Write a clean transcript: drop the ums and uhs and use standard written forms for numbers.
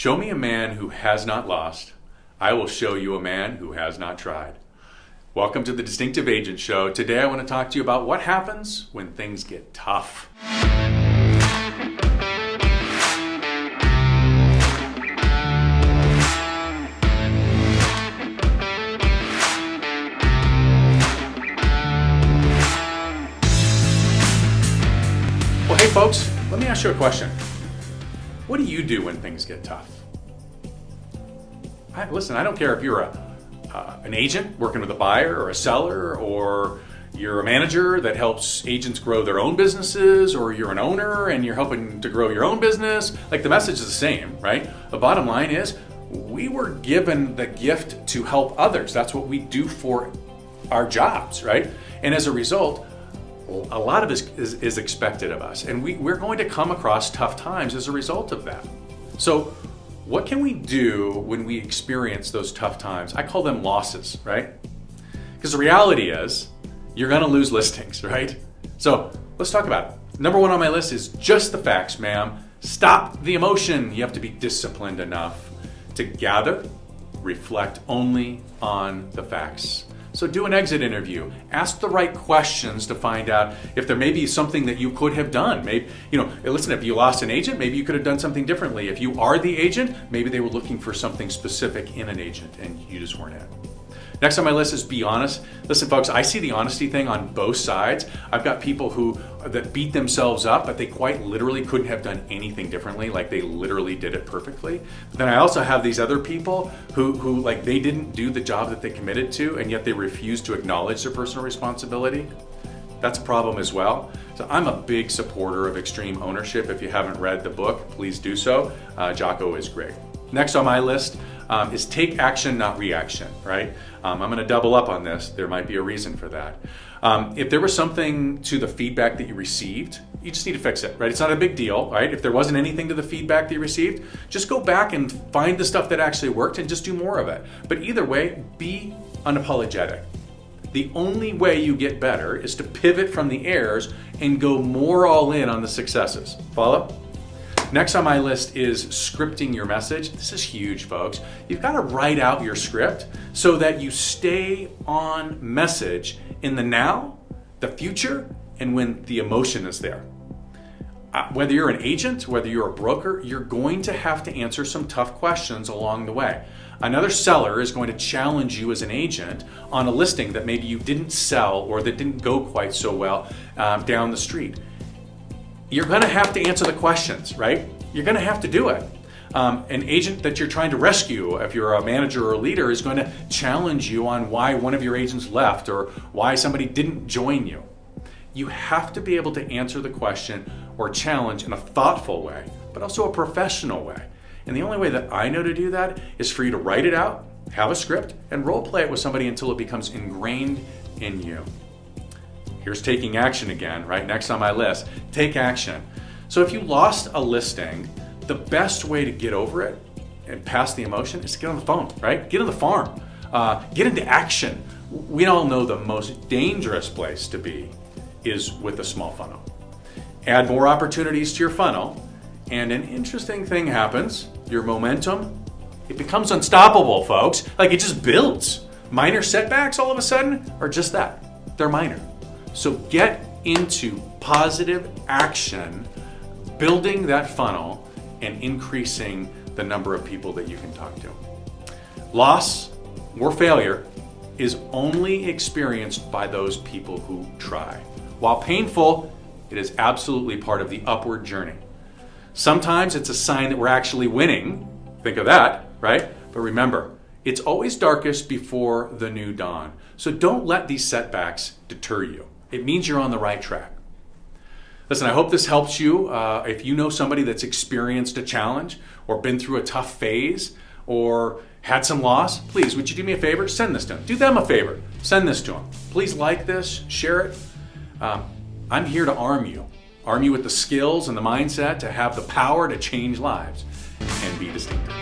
Show me a man who has not lost. I will show you a man who has not tried. Welcome to the Distinctive Agent Show. Today I want to talk to you about what happens when things get tough. Well, hey folks, let me ask you a question. What do you do when things get tough? Listen, I don't care if you're an agent working with a buyer or a seller, or you're a manager that helps agents grow their own businesses, or you're an owner and you're helping to grow your own business. Like, the message is the same, right? The bottom line is we were given the gift to help others. That's what we do for our jobs, right? And as a result, a lot of it is expected of us, and we're going to come across tough times as a result of that. So what can we do when we experience those tough times? I call them losses, right? Because the reality is you're going to lose listings, right? So let's talk about it. Number one on my list is just the facts, ma'am. Stop the emotion. You have to be disciplined enough to gather, reflect only on the facts. So do an exit interview. Ask the right questions to find out if there may be something that you could have done. Maybe, listen, if you lost an agent, maybe you could have done something differently. If you are the agent, maybe they were looking for something specific in an agent and you just weren't it. Next on my list is be honest. Listen, folks, I see the honesty thing on both sides. I've got people that beat themselves up, but they quite literally couldn't have done anything differently. Like, they literally did it perfectly. But then I also have these other people who like, they didn't do the job that they committed to, and yet they refuse to acknowledge their personal responsibility. That's a problem as well. So I'm a big supporter of extreme ownership. If you haven't read the book, please do so. Jocko is great. Next on my list is take action, not reaction, right? I'm going to double up on this. There might be a reason for that. If there was something to the feedback that you received, you just need to fix it, right? It's not a big deal, right? If there wasn't anything to the feedback that you received, just go back and find the stuff that actually worked and just do more of it. But either way, be unapologetic. The only way you get better is to pivot from the errors and go more all in on the successes. Follow? Next on my list is scripting your message. This is huge, folks. You've got to write out your script so that you stay on message in the now, the future, and when the emotion is there. Whether you're an agent, whether you're a broker, you're going to have to answer some tough questions along the way. Another seller is going to challenge you as an agent on a listing that maybe you didn't sell or that didn't go quite so well down the street. You're going to have to answer the questions, right? You're going to have to do it. An agent that you're trying to rescue, if you're a manager or a leader, is going to challenge you on why one of your agents left or why somebody didn't join you. You have to be able to answer the question or challenge in a thoughtful way, but also a professional way. And the only way that I know to do that is for you to write it out, have a script, and role play it with somebody until it becomes ingrained in you. Here's taking action again, right next on my list. Take action. So if you lost a listing, the best way to get over it and pass the emotion is to get on the phone, right? Get on the farm. Get into action. We all know the most dangerous place to be is with a small funnel. Add more opportunities to your funnel, and an interesting thing happens. Your momentum, it becomes unstoppable, folks. Like, it just builds. Minor setbacks all of a sudden are just that. They're minor. So get into positive action, building that funnel and increasing the number of people that you can talk to. Loss or failure is only experienced by those people who try. While painful, it is absolutely part of the upward journey. Sometimes it's a sign that we're actually winning. Think of that, right? But remember, it's always darkest before the new dawn. So don't let these setbacks deter you. It means you're on the right track. Listen, I hope this helps you. If you know somebody that's experienced a challenge or been through a tough phase or had some loss, please, would you do me a favor? Send this to them. Do them a favor. Send this to them. Please like this, share it. I'm here to arm you with the skills and the mindset to have the power to change lives and be distinctive.